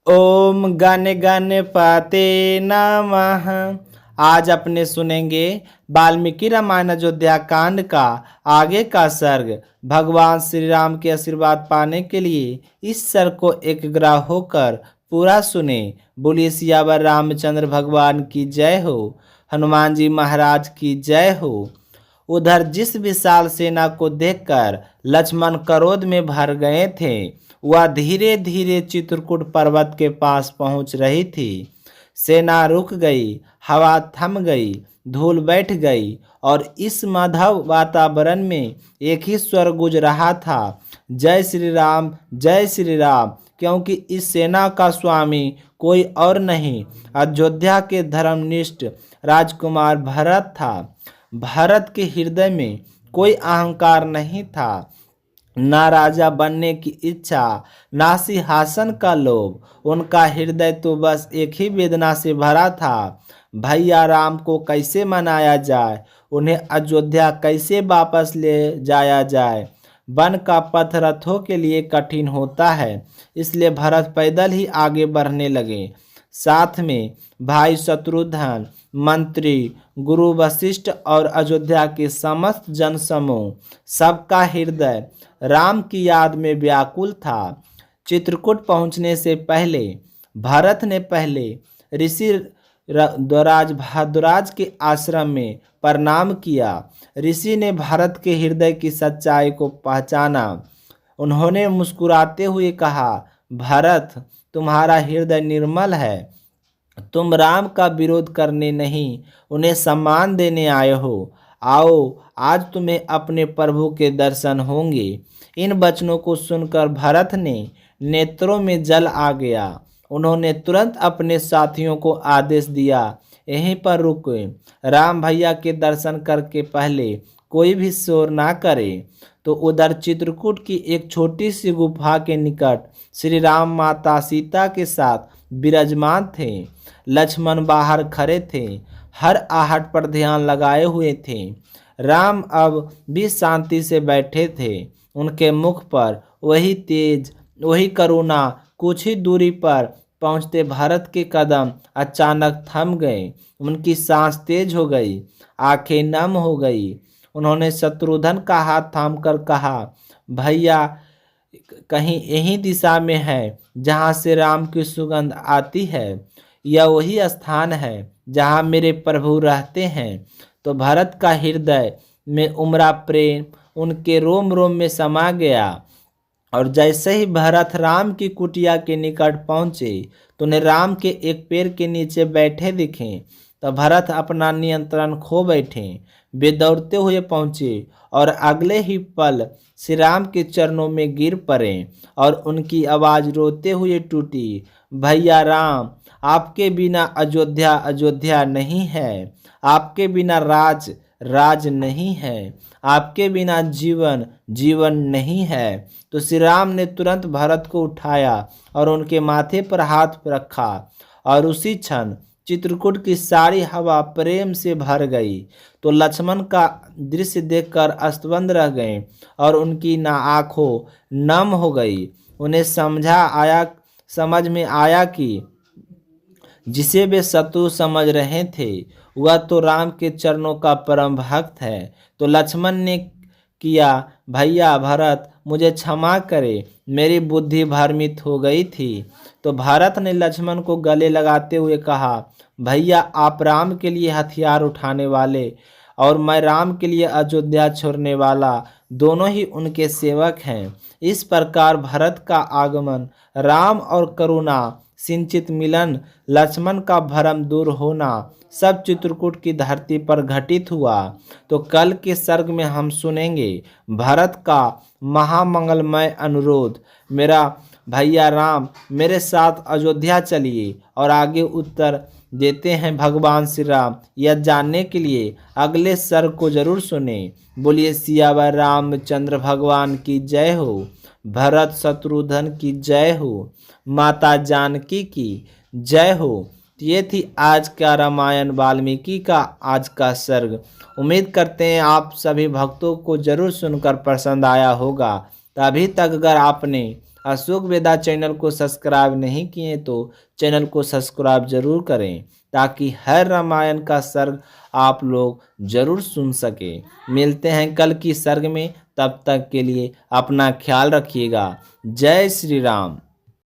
ओम गणपते नमः। आज अपने सुनेंगे वाल्मीकि रामायण अयोध्या कांड का आगे का सर्ग। भगवान श्री राम के आशीर्वाद पाने के लिए इस सर्ग को एकाग्र होकर पूरा सुने। बोलिए सियावर रामचंद्र भगवान की जय हो, हनुमान जी महाराज की जय हो। उधर जिस विशाल सेना को देखकर लक्ष्मण क्रोध में भर गए थे, वह धीरे धीरे चित्रकूट पर्वत के पास पहुंच रही थी। सेना रुक गई, हवा थम गई, धूल बैठ गई और इस माधव वातावरण में एक ही स्वर गूंज रहा था, जय श्री राम, जय श्री राम। क्योंकि इस सेना का स्वामी कोई और नहीं, अयोध्या के धर्मनिष्ठ राजकुमार भरत था। भरत के हृदय में कोई अहंकार नहीं था, ना राजा बनने की इच्छा, ना सिंहासन का लोभ। उनका हृदय तो बस एक ही वेदना से भरा था, भैया राम को कैसे मनाया जाए, उन्हें अयोध्या कैसे वापस ले जाया जाए। वन का पथ रथों के लिए कठिन होता है, इसलिए भरत पैदल ही आगे बढ़ने लगे। साथ में भाई शत्रुघ्न, मंत्री, गुरु वशिष्ठ और अयोध्या के समस्त जनसमूह, सबका हृदय राम की याद में व्याकुल था। चित्रकूट पहुंचने से पहले भरत ने पहले ऋषि द्वराज भारद्वाज के आश्रम में प्रणाम किया। ऋषि ने भरत के हृदय की सच्चाई को पहचाना। उन्होंने मुस्कुराते हुए कहा, भरत, तुम्हारा हृदय निर्मल है, तुम राम का विरोध करने नहीं, उन्हें सम्मान देने आए हो। आओ, आज तुम्हें अपने प्रभु के दर्शन होंगे। इन वचनों को सुनकर भरत ने नेत्रों में जल आ गया। उन्होंने तुरंत अपने साथियों को आदेश दिया, यहीं पर रुके, राम भैया के दर्शन करके पहले कोई भी शोर ना करे। तो उधर चित्रकूट की एक छोटी सी गुफा के निकट श्री राम माता सीता के साथ विराजमान थे। लक्ष्मण बाहर खड़े थे, हर आहट पर ध्यान लगाए हुए थे। राम अब भी शांति से बैठे थे, उनके मुख पर वही तेज, वही करुणा। कुछ ही दूरी पर पहुंचते भरत के कदम अचानक थम गए, उनकी सांस तेज हो गई, आंखें नम हो गई। उन्होंने शत्रुघ्न का हाथ थामकर कहा, भैया, कहीं यही दिशा में है जहां से राम की सुगंध आती है। यह वही स्थान है जहां मेरे प्रभु रहते हैं। तो भरत का हृदय में उमड़ा प्रेम उनके रोम रोम में समा गया। और जैसे ही भरत राम की कुटिया के निकट पहुंचे तो उन्हें राम के एक पेड़ के नीचे बैठे दिखे। तो भरत अपना नियंत्रण खो बैठे। वे दौड़ते हुए पहुंचे और अगले ही पल श्री राम के चरणों में गिर पड़े और उनकी आवाज़ रोते हुए टूटी, भैया राम, आपके बिना अयोध्या अयोध्या नहीं है, आपके बिना राज राज नहीं है, आपके बिना जीवन जीवन नहीं है। तो श्री राम ने तुरंत भरत को उठाया और उनके माथे पर हाथ रखा और उसी क्षण चित्रकूट की सारी हवा प्रेम से भर गई। तो लक्ष्मण का दृश्य देखकर स्तब्ध रह गए और उनकी ना आंखों नम हो गई। उन्हें समझ में आया कि जिसे वे शत्रु समझ रहे थे वह तो राम के चरणों का परम भक्त है। तो लक्ष्मण ने किया, भैया भरत, मुझे क्षमा करे, मेरी बुद्धि भ्रमित हो गई थी। तो भरत ने लक्ष्मण को गले लगाते हुए कहा, भैया, आप राम के लिए हथियार उठाने वाले और मैं राम के लिए अयोध्या छोड़ने वाला, दोनों ही उनके सेवक हैं। इस प्रकार भरत का आगमन, राम और करुणा सिंचित मिलन, लक्ष्मण का भरम दूर होना, सब चित्रकूट की धरती पर घटित हुआ। तो कल के सर्ग में हम सुनेंगे भरत का महामंगलमय अनुरोध, मेरा भैया राम, मेरे साथ अयोध्या चलिए। और आगे उत्तर देते हैं भगवान श्री राम। यह जानने के लिए अगले सर्ग को जरूर सुने। बोलिए सियावर रामचंद्र भगवान की जय हो, भरत शत्रुघ्न की जय हो, माता जानकी की जय हो। ये थी आज का रामायण वाल्मीकि का आज का सर्ग। उम्मीद करते हैं आप सभी भक्तों को जरूर सुनकर पसंद आया होगा। तभी तक अगर आपने अशोक वेदा चैनल को सब्सक्राइब नहीं किए तो चैनल को सब्सक्राइब जरूर करें, ताकि हर रामायण का सर्ग आप लोग जरूर सुन सके। मिलते हैं कल की सर्ग में, तब तक के लिए अपना ख्याल रखिएगा। जय श्री राम।